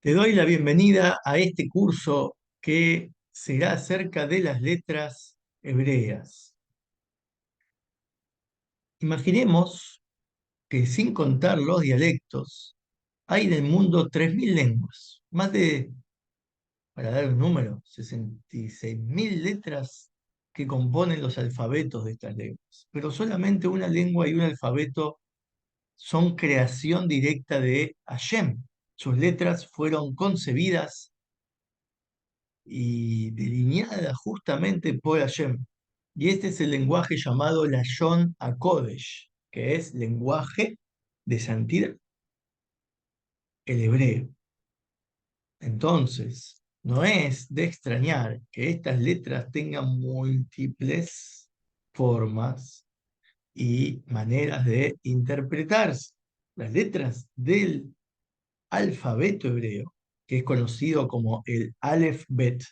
Te doy la bienvenida a este curso que será acerca de las letras hebreas. Imaginemos que sin contar los dialectos, hay en el mundo 3.000 lenguas, más de, para dar un número, 66.000 letras que componen los alfabetos de estas lenguas. Pero solamente una lengua y un alfabeto son creación directa de Hashem. Sus letras fueron concebidas y delineada justamente por Hashem. Y este es el lenguaje llamado Lashon HaKodesh, que es lenguaje de santidad, el hebreo. Entonces, no es de extrañar que estas letras tengan múltiples formas y maneras de interpretarse. Las letras del alfabeto hebreo, que es conocido como el Aleph Bet,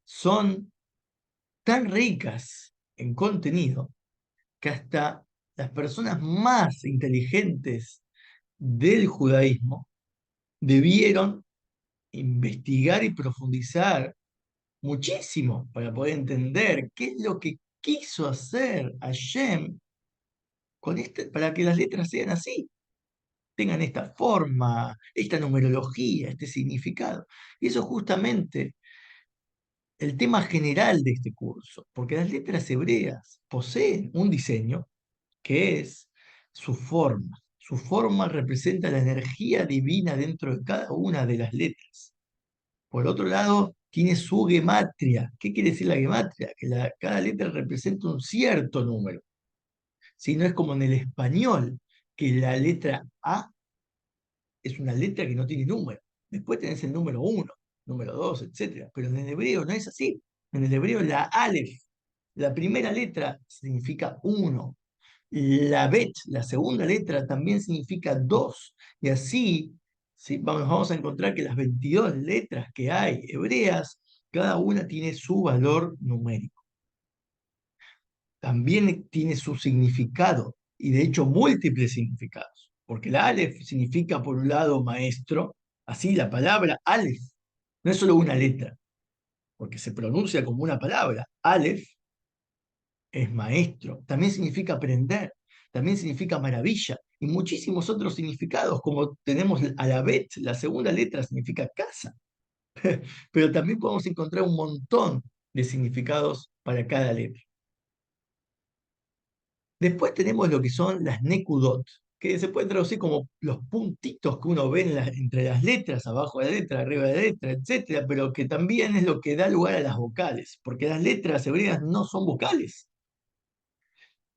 son tan ricas en contenido que hasta las personas más inteligentes del judaísmo debieron investigar y profundizar muchísimo para poder entender qué es lo que quiso hacer Hashem con para que las letras sean así, tengan esta forma, esta numerología, este significado. Y eso justamente el tema general de este curso, porque las letras hebreas poseen un diseño que es su forma. Su forma representa la energía divina dentro de cada una de las letras. Por otro lado, tiene su gematria. ¿Qué quiere decir la gematria? Que cada letra representa un cierto número. Si no es como en el español, que la letra A es una letra que no tiene número. Después tenés el número uno, número 2, etcétera. Pero en el hebreo no es así. En el hebreo la Aleph, la primera letra significa uno. La Bet, la segunda letra, también significa dos. Y así, ¿sí? Vamos a encontrar que las 22 letras que hay hebreas, cada una tiene su valor numérico. También tiene su significado, y de hecho múltiples significados. Porque la Aleph significa, por un lado, maestro, así la palabra Aleph no es solo una letra, porque se pronuncia como una palabra. Aleph es maestro, también significa aprender, también significa maravilla y muchísimos otros significados, como tenemos Alabet, la segunda letra significa casa, pero también podemos encontrar un montón de significados para cada letra. Después tenemos lo que son las Nekudot, que se pueden traducir como los puntitos que uno ve entre las letras, abajo de la letra, arriba de la letra, etcétera, pero que también es lo que da lugar a las vocales, porque las letras hebreas no son vocales.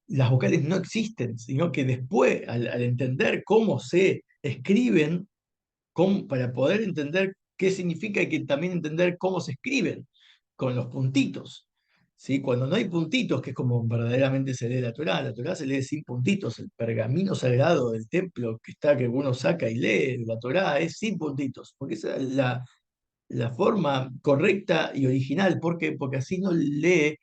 Las vocales no existen, sino que después, al entender cómo se escriben, para poder entender qué significa, hay que también entender cómo se escriben, con los puntitos. ¿Sí? Cuando no hay puntitos, que es como verdaderamente se lee la Torá se lee sin puntitos, el pergamino sagrado del templo que está, que uno saca y lee, la Torá es sin puntitos, porque esa es la forma correcta y original. ¿Por qué? Porque así no lee,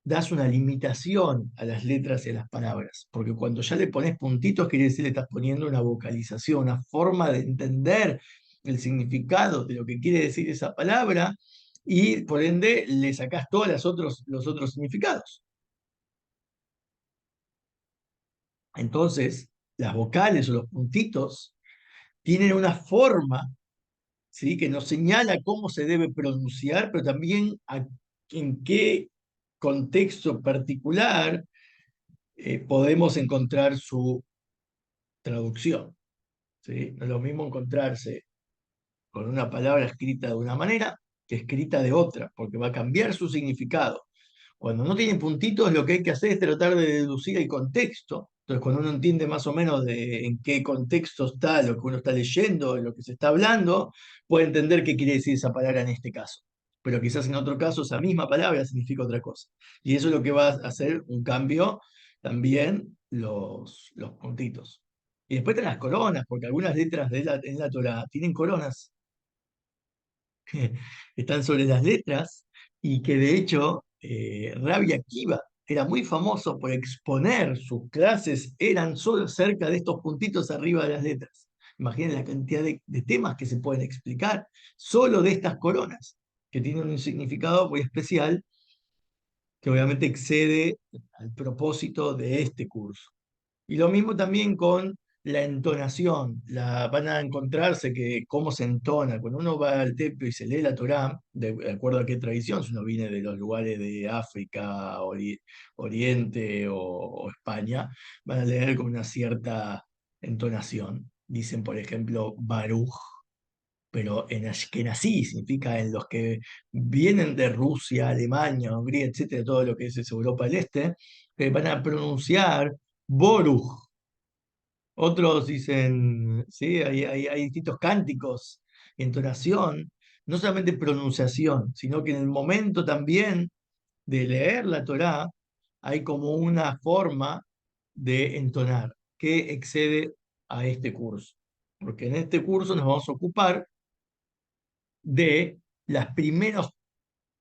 das una limitación a las letras y a las palabras, porque cuando ya le pones puntitos, quiere decir que le estás poniendo una vocalización, una forma de entender el significado de lo que quiere decir esa palabra, y por ende le sacás todos los otros significados. Entonces, las vocales o los puntitos tienen una forma, ¿sí? Que nos señala cómo se debe pronunciar, pero también en qué contexto particular podemos encontrar su traducción. ¿Sí? No es lo mismo encontrarse con una palabra escrita de una manera que escrita de otra, porque va a cambiar su significado. Cuando no tiene puntitos, lo que hay que hacer es tratar de deducir el contexto. Entonces, cuando uno entiende más o menos en qué contexto está lo que uno está leyendo, de lo que se está hablando, puede entender qué quiere decir esa palabra en este caso. Pero quizás en otro caso esa misma palabra significa otra cosa. Y eso es lo que va a hacer un cambio también los puntitos. Y después están las coronas, porque algunas letras en la Torah tienen coronas que están sobre las letras y que de hecho Rabbi Akiva era muy famoso por exponer sus clases, eran solo cerca de estos puntitos arriba de las letras. Imaginen la cantidad de temas que se pueden explicar solo de estas coronas, que tienen un significado muy especial que obviamente excede al propósito de este curso. Y lo mismo también con la entonación. Van a encontrarse que cómo se entona. Cuando uno va al templo y se lee la Torá, de acuerdo a qué tradición, si uno viene de los lugares de África, Oriente o España, van a leer con una cierta entonación. Dicen, por ejemplo, Baruch, pero en Ashkenazí significa en los que vienen de Rusia, Alemania, Hungría, etcétera, todo lo que es Europa del Este, van a pronunciar Boruch. Otros dicen, sí, hay distintos cánticos, entonación, no solamente pronunciación, sino que en el momento también de leer la Torá hay como una forma de entonar que excede a este curso. Porque en este curso nos vamos a ocupar de las primeras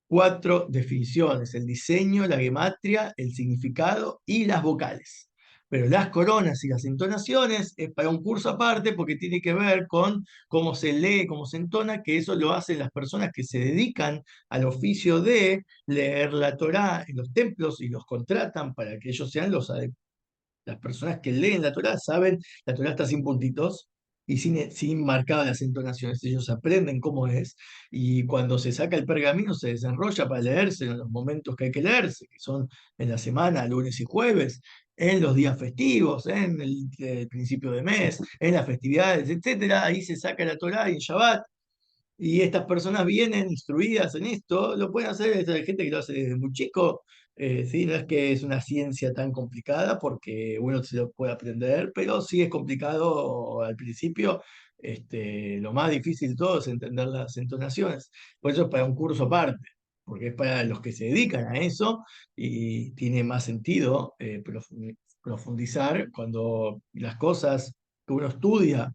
cuatro definiciones: el diseño, la gematria, el significado y las vocales. Pero las coronas y las entonaciones es para un curso aparte porque tiene que ver con cómo se lee, cómo se entona, que eso lo hacen las personas que se dedican al oficio de leer la Torá en los templos y los contratan para que ellos sean las personas que leen la Torá saben, la Torá está sin puntitos y sin marcadas las entonaciones. Ellos aprenden cómo es y cuando se saca el pergamino se desenrolla para leerse en los momentos que hay que leerse, que son en la semana, lunes y jueves, en los días festivos, en el principio de mes, en las festividades, etcétera. Ahí se saca la Torá y en Shabbat. Y estas personas vienen instruidas en esto, lo pueden hacer, hay gente que lo hace desde muy chico, ¿sí? No es que es una ciencia tan complicada porque uno se lo puede aprender, pero sí es complicado al principio. Lo más difícil de todo es entender las entonaciones. Por eso es para un curso aparte, porque es para los que se dedican a eso y tiene más sentido profundizar cuando las cosas que uno estudia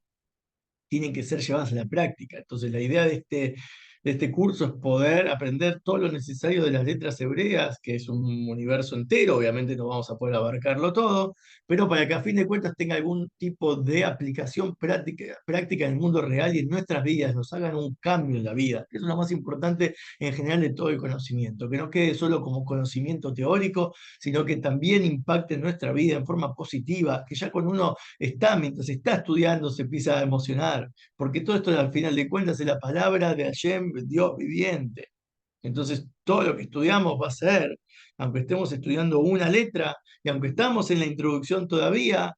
tienen que ser llevadas a la práctica. Entonces, la idea de este curso es poder aprender todo lo necesario de las letras hebreas, que es un universo entero, obviamente no vamos a poder abarcarlo todo, pero para que a fin de cuentas tenga algún tipo de aplicación práctica en el mundo real y en nuestras vidas, nos hagan un cambio en la vida. Eso es lo más importante en general de todo el conocimiento, que no quede solo como conocimiento teórico, sino que también impacte en nuestra vida en forma positiva, que ya cuando uno mientras está estudiando, se empieza a emocionar, porque todo esto al final de cuentas es la palabra de Hashem, Dios viviente. Entonces, todo lo que estudiamos va a ser, aunque estemos estudiando una letra, y aunque estamos en la introducción todavía,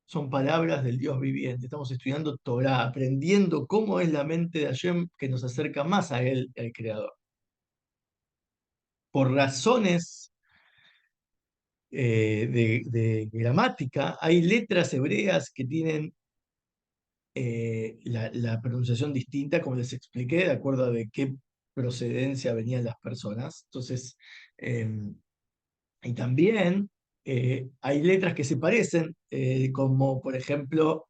son palabras del Dios viviente. Estamos estudiando Torah, aprendiendo cómo es la mente de Hashem que nos acerca más a Él, al Creador. Por razones de gramática, hay letras hebreas que tienen la pronunciación distinta, como les expliqué, de acuerdo a de qué procedencia venían las personas. Entonces, eh, y también hay letras que se parecen, como por ejemplo,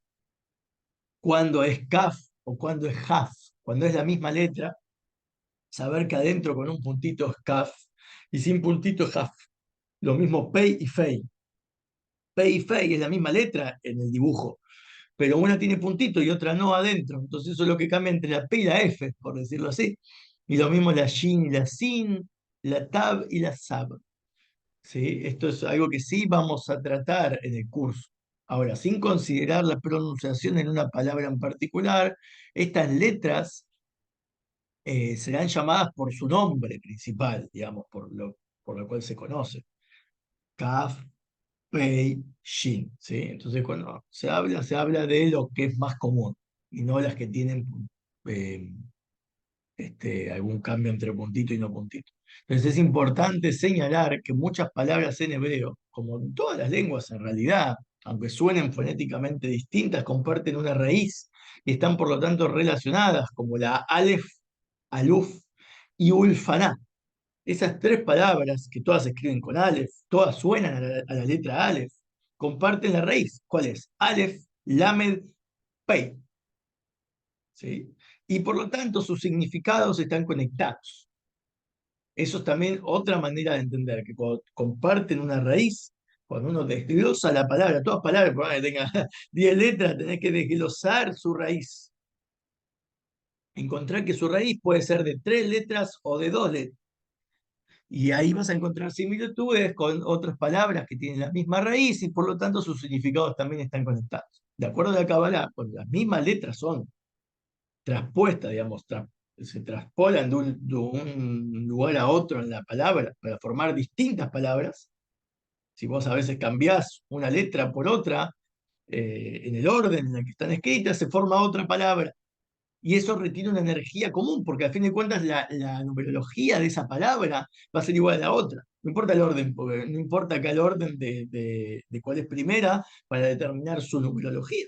cuando es kaf o cuando es haf. Cuando es la misma letra, saber que adentro con un puntito es kaf y sin puntito es haf. Lo mismo pei y fei. Pei y fei es la misma letra en el dibujo, pero una tiene puntito y otra no adentro. Entonces eso es lo que cambia entre la P y la F, por decirlo así. Y lo mismo la Shin y la Sin, la Tab y la Sab. ¿Sí? Esto es algo que sí vamos a tratar en el curso. Ahora, sin considerar la pronunciación en una palabra en particular, estas letras serán llamadas por su nombre principal, digamos, por lo cual se conoce. Kaf, Pei, Shin, ¿sí? Entonces, cuando se habla de lo que es más común y no las que tienen eh, algún cambio entre puntito y no puntito. Entonces, es importante señalar que muchas palabras en hebreo, como en todas las lenguas en realidad, aunque suenen fonéticamente distintas, comparten una raíz y están por lo tanto relacionadas, como la Aleph, Aluf y Ulfaná. Esas tres palabras, que todas se escriben con Aleph, todas suenan a la letra Aleph, comparten la raíz. ¿Cuál es? Aleph, Lamed, Pei. ¿Sí? Y por lo tanto sus significados están conectados. Eso es también otra manera de entender, que cuando comparten una raíz, Cuando uno desglosa la palabra, todas palabras, por más que tenga 10 letras, tenés que desglosar su raíz. Encontrar que su raíz puede ser de 3 letras o de 2 letras. Y ahí vas a encontrar similitudes con otras palabras que tienen la misma raíz y por lo tanto sus significados también están conectados. De acuerdo a la Kabbalah, cuando las mismas letras son traspuestas, digamos, se traspolan de un lugar a otro en la palabra para formar distintas palabras, si vos a veces cambiás una letra por otra, en el orden en el que están escritas, se forma otra palabra. Y eso retiene una energía común, porque al fin de cuentas la numerología de esa palabra va a ser igual a la otra. No importa el orden, porque no importa acá el orden de cuál es primera para determinar su numerología.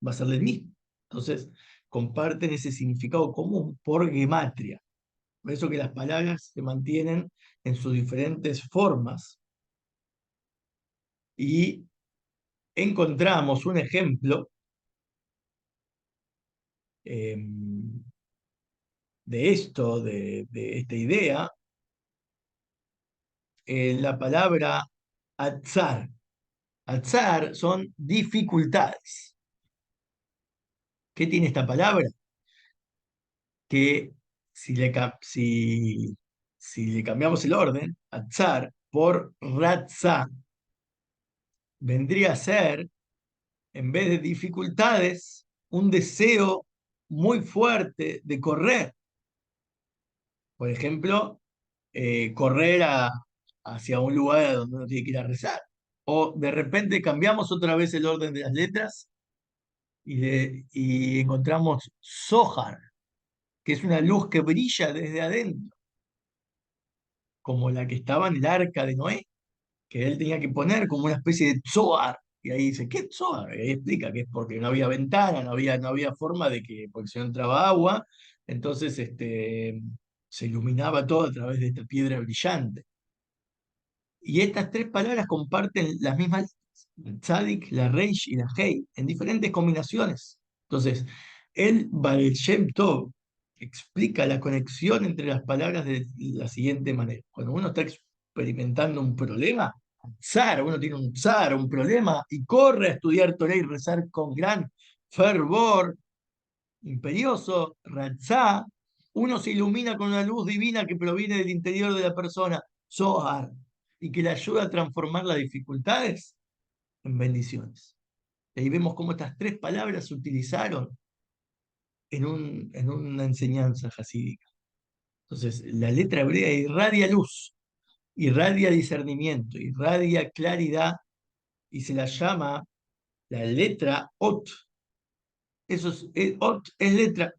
Va a ser el mismo. Entonces, comparten ese significado común por gematria. Por eso que las palabras se mantienen en sus diferentes formas. Y encontramos un ejemplo eh, de esto, de esta idea, la palabra atzar. Atzar son dificultades. ¿Qué tiene esta palabra? Que si le cambiamos el orden, atzar por ratzá, vendría a ser, en vez de dificultades, un deseo muy fuerte de correr. Por ejemplo, correr hacia un lugar a donde uno tiene que ir a rezar. O de repente cambiamos otra vez el orden de las letras y encontramos Zohar, que es una luz que brilla desde adentro, como la que estaba en el arca de Noé, que él tenía que poner como una especie de Zohar. Y ahí dice, ¿qué es Zohar? Y ahí explica que es porque no había ventana, no había forma de que, porque si no entraba agua, entonces se iluminaba todo a través de esta piedra brillante. Y estas tres palabras comparten las mismas letras, Tzadik, la Reish y la Hei, en diferentes combinaciones. Entonces, el Baal Shem Tov explica la conexión entre las palabras de la siguiente manera. Cuando uno está experimentando un problema, uno tiene un zar, un problema, y corre a estudiar Torah y rezar con gran fervor, imperioso, Ratzá, uno se ilumina con una luz divina que proviene del interior de la persona, Zohar, y que le ayuda a transformar las dificultades en bendiciones. Y ahí vemos cómo estas tres palabras se utilizaron en una enseñanza jasídica. Entonces, la letra hebrea irradia luz, irradia discernimiento, irradia claridad, y se la llama la letra Ot. Ot es letra.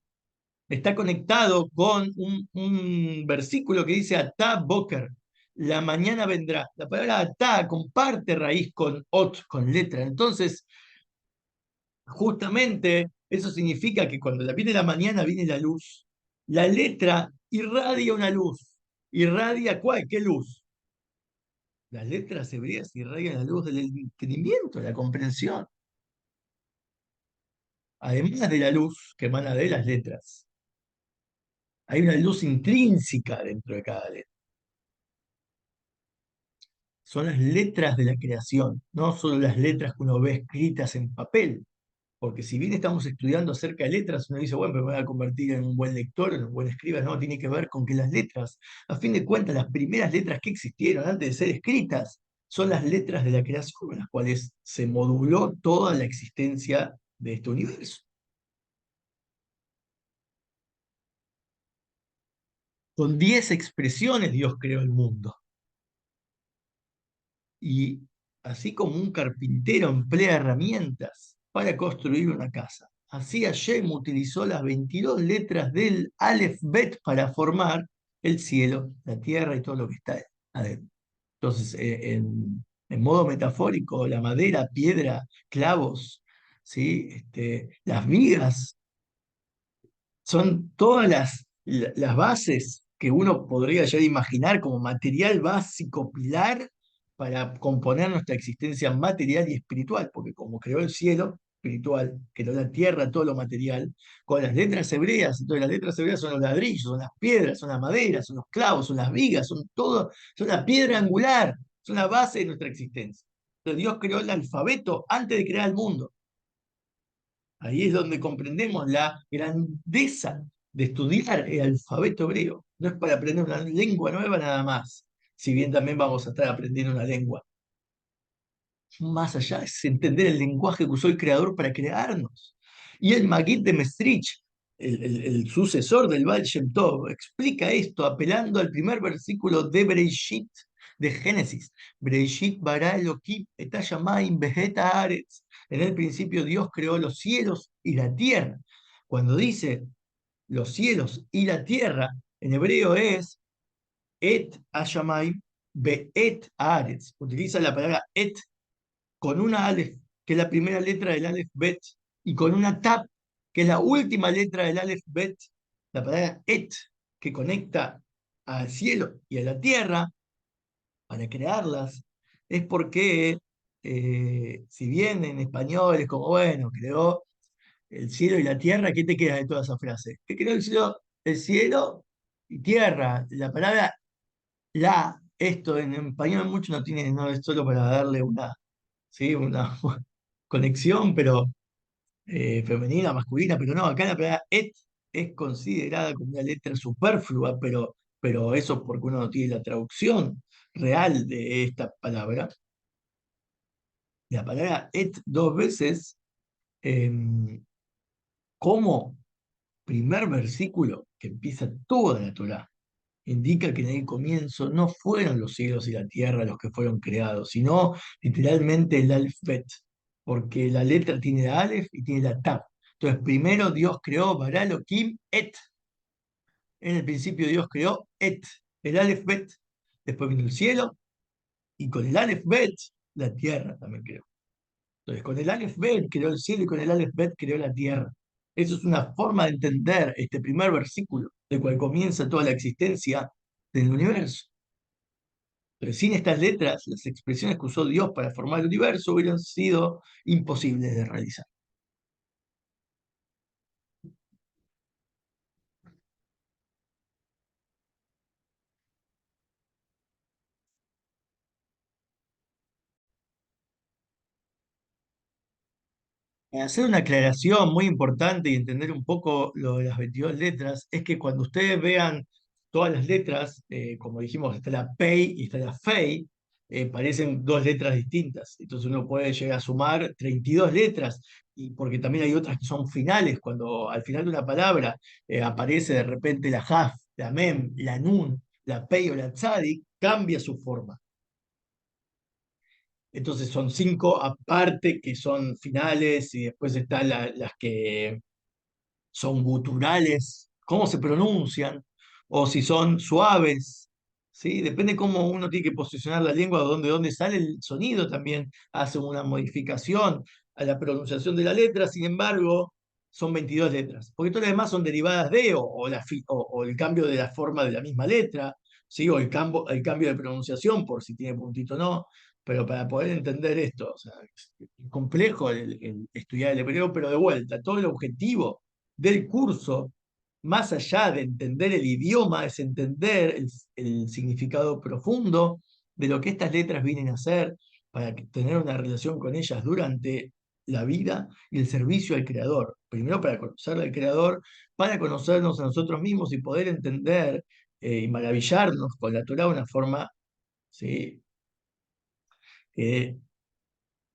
Está conectado con un versículo que dice Atá Boker, la mañana vendrá. La palabra Atá comparte raíz con Ot, con letra. Entonces, justamente eso significa que cuando viene la mañana viene la luz. La letra irradia una luz. ¿Irradia cuál? ¿Qué luz? Las letras hebreas irradian la luz del entendimiento, la comprensión. Además de la luz que emana de las letras, hay una luz intrínseca dentro de cada letra. Son las letras de la creación, no solo las letras que uno ve escritas en papel. Porque si bien estamos estudiando acerca de letras, uno dice, bueno, pero me voy a convertir en un buen lector, en un buen escriba. No, tiene que ver con que las letras, a fin de cuentas, las primeras letras que existieron antes de ser escritas, son las letras de la creación, con las cuales se moduló toda la existencia de este universo. Con 10 expresiones Dios creó el mundo. Y así como un carpintero emplea herramientas para construir una casa, así Hashem utilizó las 22 letras del Aleph Bet para formar el cielo, la tierra y todo lo que está adentro. Entonces, en modo metafórico, la madera, piedra, clavos, ¿sí? Las vigas son todas las bases que uno podría ya imaginar como material básico, pilar, para componer nuestra existencia material y espiritual, porque como creó el cielo espiritual, creó la tierra, todo lo material, con las letras hebreas, entonces las letras hebreas son los ladrillos, son las piedras, son las maderas, son los clavos, son las vigas, son todo, son la piedra angular, son la base de nuestra existencia. Pero Dios creó el alfabeto antes de crear el mundo. Ahí es donde comprendemos la grandeza de estudiar el alfabeto hebreo. No es para aprender una lengua nueva nada más, si bien también vamos a estar aprendiendo una lengua. Más allá es entender el lenguaje que usó el creador para crearnos. Y el Maguid de Maestrich, el sucesor del Baal Shem Tov, explica esto apelando al primer versículo de Bereshit, de Génesis. Bereshit bara Elohim et hashamayim behet haaretz. En el principio Dios creó los cielos y la tierra. Cuando dice los cielos y la tierra, en hebreo es et hashamayim behet haaretz. Utiliza la palabra et con una Aleph, que es la primera letra del Aleph Bet, y con una Tap, que es la última letra del Aleph Bet, la palabra Et, que conecta al cielo y a la tierra para crearlas, es porque, si bien en español es como, bueno, creó el cielo y la tierra, ¿qué te queda de toda esa frase? ¿Qué creó el cielo y tierra? La palabra la, esto en español mucho no tiene, no es solo para darle una, ¿sí? Una conexión, pero femenina, masculina, pero no, acá la palabra et es considerada como una letra superflua, pero eso porque uno no tiene la traducción real de esta palabra. La palabra et dos veces como primer versículo que empieza toda la Torá. Indica que en el comienzo no fueron los cielos y la tierra los que fueron creados, sino literalmente el alfabet, porque la letra tiene la alef y tiene la taf. Entonces, primero Dios creó Bará Elohim et. En el principio Dios creó et, el alefbet. Después vino el cielo y con el alefbet la tierra también creó. Entonces, con el alefbet creó el cielo y con el alefbet creó la tierra. Eso es una forma de entender este primer versículo, de cual comienza toda la existencia del universo. Pero sin estas letras, las expresiones que usó Dios para formar el universo hubieran sido imposibles de realizar. Hacer una aclaración muy importante y entender un poco lo de las 22 letras es que cuando ustedes vean todas las letras, como dijimos, está la Pei y está la Fei, parecen dos letras distintas. Entonces uno puede llegar a sumar 32 letras, y porque también hay otras que son finales. Cuando al final de una palabra aparece de repente la Jaf, la Mem, la Nun, la Pei o la Tzadik, cambia su forma. Entonces son cinco aparte que son finales y después están las que son guturales, cómo se pronuncian, o si son suaves, ¿sí? Depende cómo uno tiene que posicionar la lengua, dónde sale el sonido también hace una modificación a la pronunciación de la letra, sin embargo, son 22 letras, porque todas las demás son derivadas de o el cambio de la forma de la misma letra, ¿sí? O el cambio de pronunciación, por si tiene puntito o no, pero para poder entender esto, o sea, es complejo el estudiar el hebreo, pero de vuelta, todo el objetivo del curso, más allá de entender el idioma, es entender el significado profundo de lo que estas letras vienen a hacer para tener una relación con ellas durante la vida y el servicio al Creador. Primero para conocer al Creador, para conocernos a nosotros mismos y poder entender y maravillarnos con la Torah de una forma, ¿sí?, que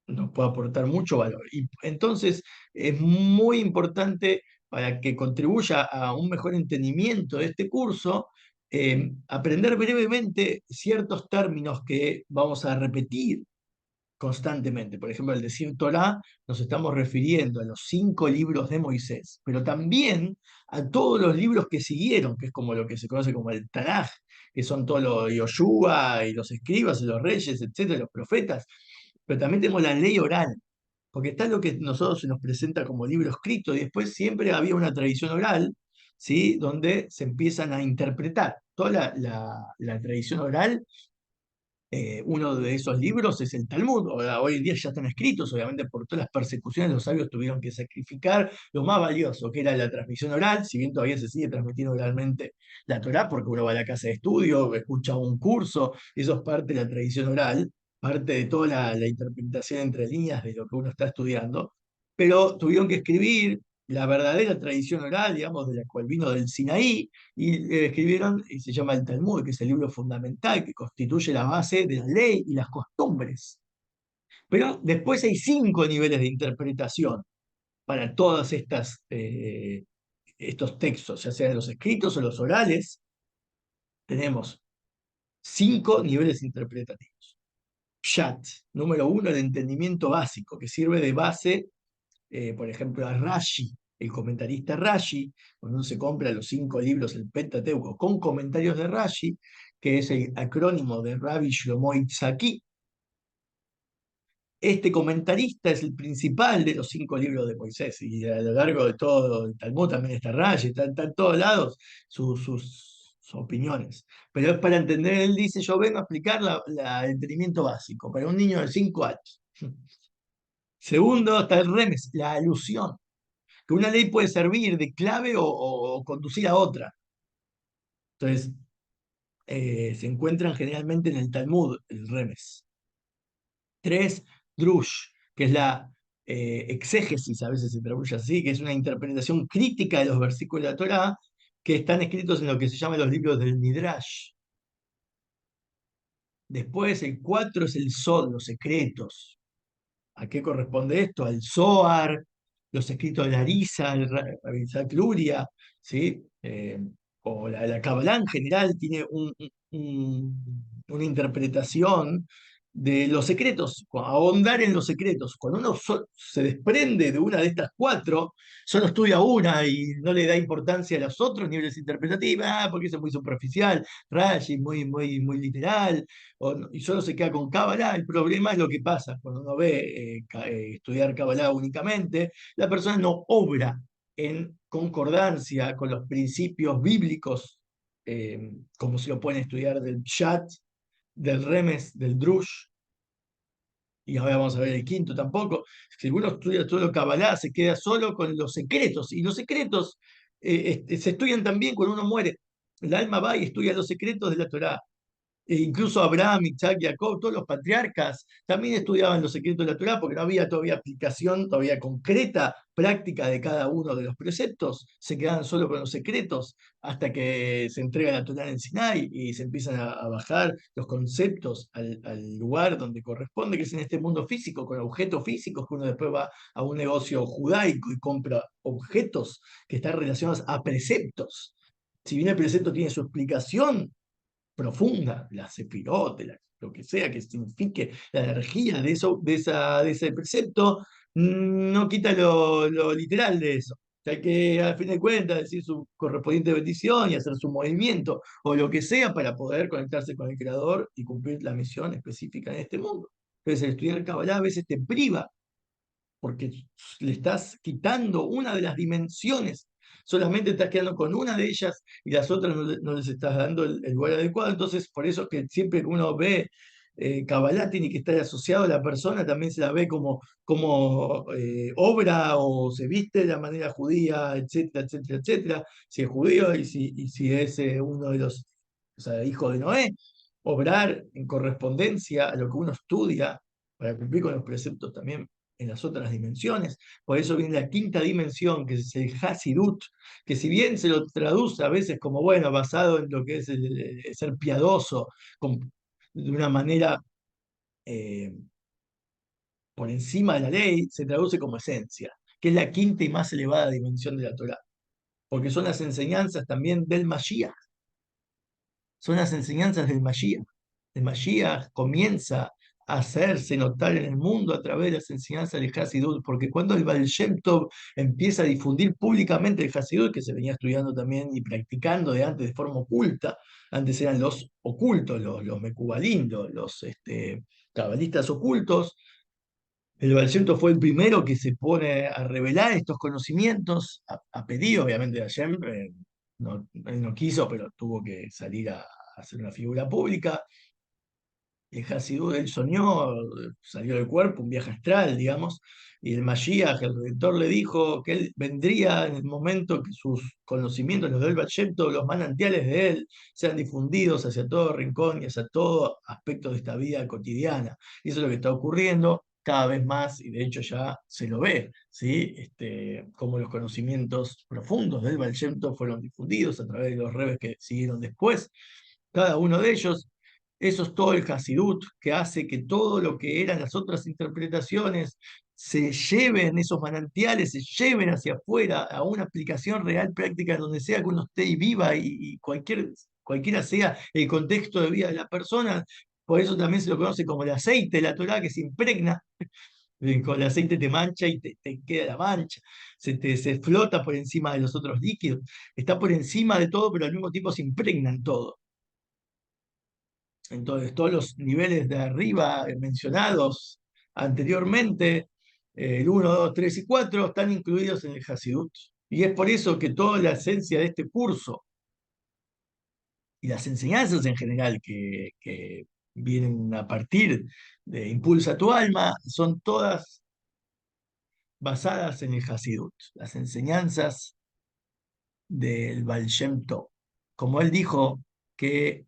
nos puede aportar mucho valor. Y entonces es muy importante para que contribuya a un mejor entendimiento de este curso, aprender brevemente ciertos términos que vamos a repetir constantemente. Por ejemplo, al decir Torá, nos estamos refiriendo a los 5 libros de Moisés, pero también a todos los libros que siguieron, que es como lo que se conoce como el Tanaj, que son todos los Yoshua y los escribas y los reyes, etcétera, los profetas. Pero también tenemos la ley oral, porque está lo que nosotros se nos presenta como libro escrito y después siempre había una tradición oral, ¿sí?, donde se empiezan a interpretar. Toda la tradición oral, uno de esos libros es el Talmud. Hoy en día ya están escritos, obviamente por todas las persecuciones los sabios tuvieron que sacrificar lo más valioso, que era la transmisión oral, si bien todavía se sigue transmitiendo oralmente la Torá, porque uno va a la casa de estudio, escucha un curso, y eso es parte de la tradición oral. parte de toda la interpretación entre líneas de lo que uno está estudiando, pero tuvieron que escribir la verdadera tradición oral, digamos, de la cual vino del Sinaí, y escribieron, y se llama el Talmud, que es el libro fundamental que constituye la base de la ley y las costumbres. Pero después hay 5 niveles de interpretación para todas estos textos, ya sean los escritos o los orales. Tenemos 5 niveles interpretativos. Pshat, número uno, el entendimiento básico, que sirve de base, por ejemplo, a Rashi, el comentarista Rashi, cuando uno se compra los 5 libros, el Pentateuco, con comentarios de Rashi, que es el acrónimo de Rabbi Shlomo Itzhaki. Este comentarista es el principal de los 5 libros de Moisés, y a lo largo de todo el Talmud también está Rashi, está en todos lados sus opiniones. Pero es para entender, él dice, yo vengo a explicar el entendimiento básico para un niño de 5 años. Segundo, está el remes, la alusión, que una ley puede servir de clave o conducir a otra. Entonces, se encuentran generalmente en el Talmud, el remes. 3, drush, que es la exégesis, a veces se traduce así, que es una interpretación crítica de los versículos de la Torá, que están escritos en lo que se llama los libros del Midrash. Después, el 4 es el Sod, los secretos. ¿A qué corresponde esto? Al Zohar, los escritos de Larisa, el Rabbi Isaac Luria, ¿sí? O la Kabbalah en general tiene una interpretación de los secretos, ahondar en los secretos. Cuando uno se desprende de una de estas 4, solo estudia una y no le da importancia a los otros niveles interpretativos, porque eso es muy superficial, Rashi, muy, muy, muy literal, y solo se queda con Kabbalah. El problema es lo que pasa cuando uno ve estudiar Kabbalah únicamente, la persona no obra en concordancia con los principios bíblicos, como se lo pueden estudiar del Pshat, del Remes, del Drush, y ahora vamos a ver el quinto tampoco. Si uno estudia todo Kabbalah, se queda solo con los secretos, y los secretos se estudian también cuando uno muere. El alma va y estudia los secretos de la Torá. E incluso Abraham, Isaac, Jacob, todos los patriarcas también estudiaban los secretos de la Torá, porque no había todavía aplicación todavía concreta, práctica de cada uno de los preceptos. Se quedaban solo con los secretos hasta que se entrega la Torá en el Sinai y se empiezan a bajar los conceptos al lugar donde corresponde, que es en este mundo físico, con objetos físicos, que uno después va a un negocio judaico y compra objetos que están relacionados a preceptos. Si bien el precepto tiene su explicación profunda, la sefirot, lo que sea que signifique la energía de, eso, de ese precepto, no quita lo literal de eso. Hay que, al fin de cuentas, decir su correspondiente bendición y hacer su movimiento, o lo que sea, para poder conectarse con el Creador y cumplir la misión específica en este mundo. Entonces, el estudiar Kabbalah a veces te priva porque le estás quitando una de las dimensiones, solamente estás quedando con una de ellas y las otras no les estás dando el lugar adecuado. Entonces, por eso que siempre que uno ve Kabbalah tiene que estar asociado a la persona, también se la ve como obra o se viste de la manera judía, etcétera, etcétera, etcétera. Si es judío y si es uno de los, o sea, hijo de Noé, obrar en correspondencia a lo que uno estudia para cumplir con los preceptos también en las otras dimensiones. Por eso viene la quinta dimensión, que es el Hasidut, que si bien se lo traduce a veces como, bueno, basado en lo que es el ser piadoso, de una manera eh, por encima de la ley, se traduce como esencia, que es la quinta y más elevada dimensión de la Torá, porque son las enseñanzas también del Mashiach, son las enseñanzas del Mashiach. El Mashiach comienza a hacerse notar en el mundo a través de las enseñanzas del Hasidut, porque cuando el Baal Shem Tov empieza a difundir públicamente el Hasidut, que se venía estudiando también y practicando de antes de forma oculta, antes eran los ocultos, los Mekubalim, los cabalistas ocultos, el Baal Shem Tov fue el primero que se pone a revelar estos conocimientos, a pedido obviamente de Hashem. Él no quiso, pero tuvo que salir a hacer una figura pública. El Hasidú, él soñó, salió del cuerpo, un viaje astral, digamos, y el Mashiach, el Redentor, le dijo que él vendría en el momento que sus conocimientos, los del Baal Shem Tov, los manantiales de él, sean difundidos hacia todo rincón y hacia todo aspecto de esta vida cotidiana. Y eso es lo que está ocurriendo cada vez más, y de hecho ya se lo ve, ¿sí? Como los conocimientos profundos del Baal Shem Tov fueron difundidos a través de los rebes que siguieron después, cada uno de ellos. Eso es todo el Hasidut, que hace que todo lo que eran las otras interpretaciones se lleven, esos manantiales se lleven hacia afuera a una aplicación real, práctica, donde sea que uno esté y viva, y cualquiera sea el contexto de vida de la persona. Por eso también se lo conoce como el aceite de la Torá, que se impregna. Con el aceite te mancha y te queda la mancha, se flota por encima de los otros líquidos, está por encima de todo, pero al mismo tiempo se impregna en todo. Entonces, todos los niveles de arriba mencionados anteriormente, el 1, 2, 3 y 4, están incluidos en el Hasidut. Y es por eso que toda la esencia de este curso y las enseñanzas en general que vienen a partir de Impulsa tu alma son todas basadas en el Hasidut, las enseñanzas del Baal Shem Tov. Como él dijo que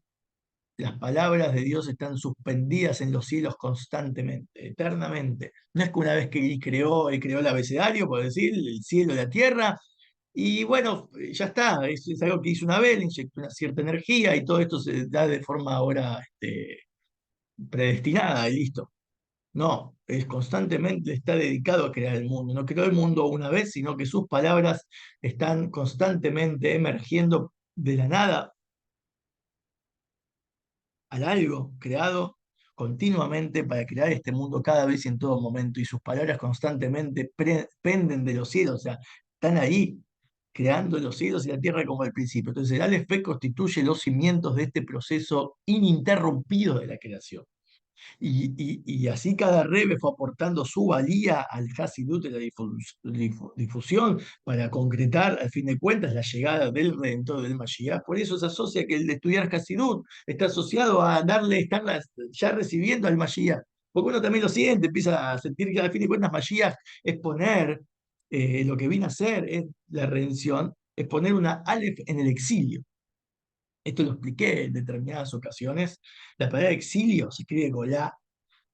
las palabras de Dios están suspendidas en los cielos constantemente, eternamente. No es que una vez que Él creó el abecedario, por decir, el cielo y la tierra, y bueno, ya está, es algo que hizo una vez, le inyectó una cierta energía y todo esto se da de forma ahora predestinada y listo. No, es constantemente está dedicado a crear el mundo. No creó el mundo una vez, sino que sus palabras están constantemente emergiendo de la nada al algo creado continuamente para crear este mundo cada vez y en todo momento, y sus palabras constantemente penden de los cielos, o sea, están ahí creando los cielos y la tierra como al principio. Entonces el Aleph Be constituye los cimientos de este proceso ininterrumpido de la creación. Y así cada rebe fue aportando su valía al Hasidut de la difusión para concretar, al fin de cuentas, la llegada del Redentor del Mashiach. Por eso se asocia que el de estudiar Hasidut está asociado a estar ya recibiendo al Mashiach. Porque uno también lo siente, empieza a sentir que al fin de cuentas Mashiach es poner lo que vino a hacer, es la redención, es poner una Aleph en el exilio. Esto lo expliqué en determinadas ocasiones. La palabra exilio se escribe Golá,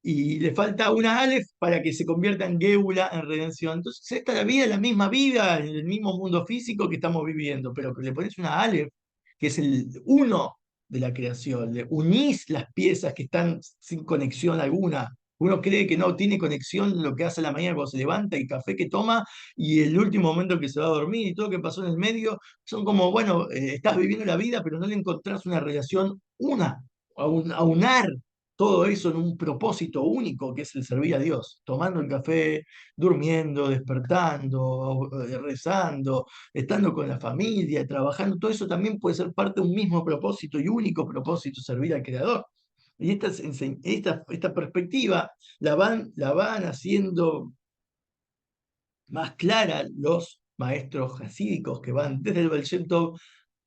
y le falta una Aleph para que se convierta en Geula, en redención. Entonces, esta es la vida, la misma vida, en el mismo mundo físico que estamos viviendo, pero que le pones una Aleph, que es el uno de la creación, le unís las piezas que están sin conexión alguna. Uno cree que no tiene conexión lo que hace a la mañana cuando se levanta, el café que toma y el último momento que se va a dormir y todo lo que pasó en el medio. Son como, bueno, estás viviendo la vida, pero no le encontrás una relación, aunar todo eso en un propósito único que es el servir a Dios, tomando el café, durmiendo, despertando, rezando, estando con la familia, trabajando, todo eso también puede ser parte de un mismo propósito y único propósito, servir al Creador. Y esta perspectiva la van haciendo más clara los maestros hasídicos que van desde el Baal Shem Tov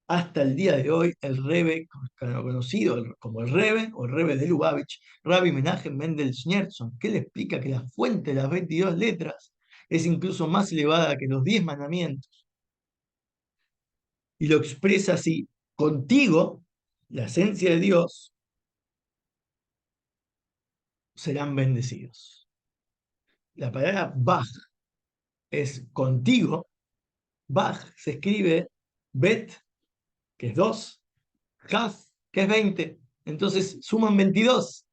hasta el día de hoy, el Rebbe, conocido como el Rebbe o el Rebbe de Lubavitch, Rabbi Menachem Mendel Schneerson, que le explica que la fuente de las 22 letras es incluso más elevada que los 10 mandamientos, y lo expresa así: contigo, la esencia de Dios, serán bendecidos. La palabra Baj es contigo. Baj se escribe Bet, que es 2, Kaf, que es 20. Entonces suman 22.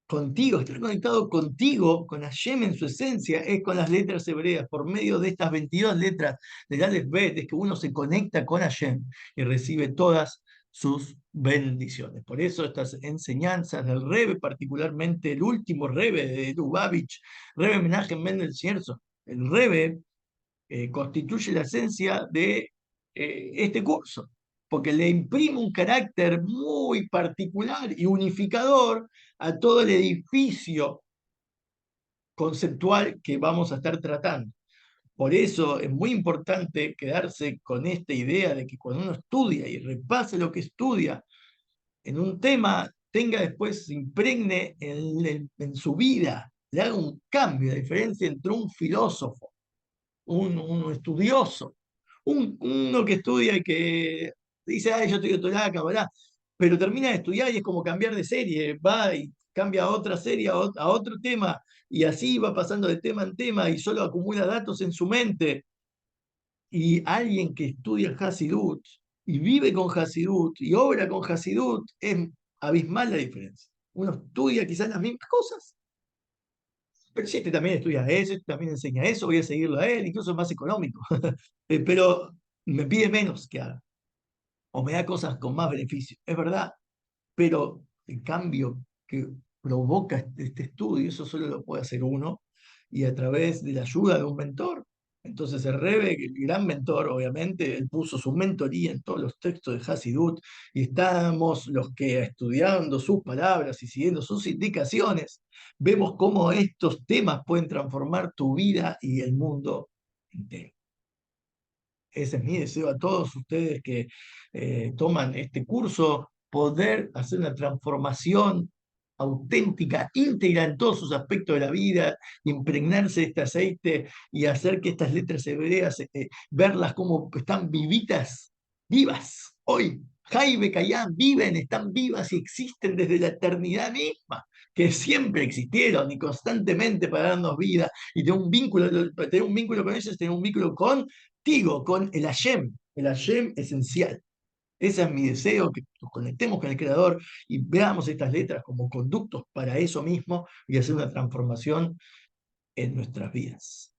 Contigo, estar conectado contigo, con Hashem en su esencia, es con las letras hebreas. Por medio de estas 22 letras del Aleph Bet es que uno se conecta con Hashem y recibe todas sus bendiciones. Por eso estas enseñanzas del Rebbe, particularmente el último Rebbe de Lubavitch, Rebbe Menachem Mendel Schneerson, el Rebbe constituye la esencia de este curso, porque le imprime un carácter muy particular y unificador a todo el edificio conceptual que vamos a estar tratando. Por eso es muy importante quedarse con esta idea de que cuando uno estudia y repase lo que estudia en un tema, tenga después, se impregne en su vida, le haga un cambio, la diferencia entre un filósofo, un estudioso, uno que estudia y que dice, ay, yo estoy doctorado, ¿verdad? Pero termina de estudiar y es como cambiar de serie, va y cambia a otra serie, a otro tema, y así va pasando de tema en tema y solo acumula datos en su mente. Y alguien que estudia Hasidut y vive con Hasidut y obra con Hasidut, es abismal la diferencia. Uno estudia quizás las mismas cosas, pero si este también estudia eso, este también enseña eso, voy a seguirlo a él, incluso es más económico. Pero me pide menos que haga, o me da cosas con más beneficio. Es verdad, pero el cambio que provoca este estudio, eso solo lo puede hacer uno, y a través de la ayuda de un mentor. Entonces el Rebbe, el gran mentor, obviamente, él puso su mentoría en todos los textos de Hasidut, y estamos los que estudiando sus palabras y siguiendo sus indicaciones, vemos cómo estos temas pueden transformar tu vida y el mundo entero. Ese es mi deseo a todos ustedes que toman este curso, poder hacer una transformación auténtica, íntegra en todos sus aspectos de la vida, impregnarse de este aceite y hacer que estas letras hebreas, verlas como están vivitas, vivas, hoy. Jaime Cayán viven, están vivas y existen desde la eternidad misma, que siempre existieron y constantemente para darnos vida y tener un vínculo con ellos, tener un vínculo contigo, con el Hashem esencial. Ese es mi deseo, que nos conectemos con el Creador y veamos estas letras como conductos para eso mismo y hacer una transformación en nuestras vidas.